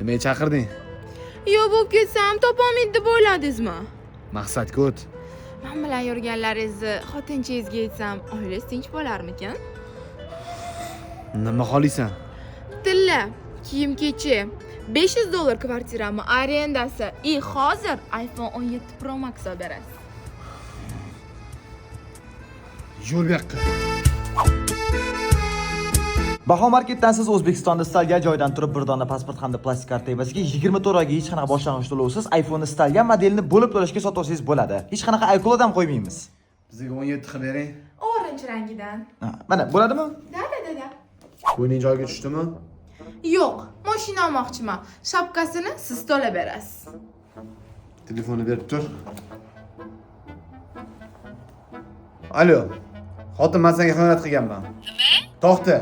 Nimaga chaqirding? Yo, bo'lib ketsam topolmaydi deb o'yladingizmi? Maqsadga o't. Men bilan yurganlaringizni xotinchangizga aytsam, oilangiz tinch bo'larmikan? Nima xohlaysan? Tilla, kiyim-kechak, $500 kvartirami arendasi. Hozir iPhone 17 Pro Max olib berasiz. Yo'l bu yoqqa. Baho Marketdan siz O'zbekistonda istalgan joydan turib bir dona pasport hamda plastik karta evaziga 24 oyga hech qanaqa boshlang'ich to'lovsiz iPhone istalgan modelni bo'lib to'lashga sotsangiz bo'ladi. Hech qanaqa iCloud ham qo'ymaymiz. Bizga 17 qilib bering. Orange rangidan. Mana bo'ladimi? Da. Bo'yning joyiga tushdimi? Yo'q, mashina olmoqchiman. Shapkasini siz to'lab berasiz. Telefonni berib tur. Alo. Xotin men senga xiyonat qilganman. Nima? To'xta.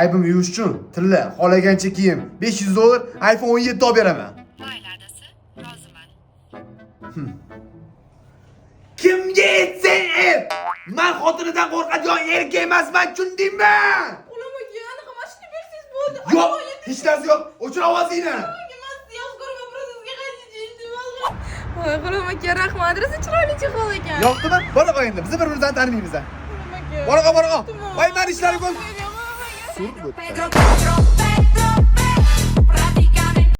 Aybim yuvish uchun tilla, xohlagancha kiyim. $500 iPhone 17 olib beraman. Mayli adasi, roziman. Kimga aytsang ayb? Men xotinidan qo'rqadigan erkak emasman, tushundingmi? Ulam aka, anaqa mashina bersangiz bo'ldi. Yo'q, hech narsa yo'q. O'chir ovozingni. Voy, Qulam aka, rahmat. Rosa chiroyli chexol ekan. Yo'qdimi? Bora qo'y endi. Biz bir-birimizni tanimaymiz. Qulam aka. Bora qo'y. Voy, men ishlarim ko'p. Pedro,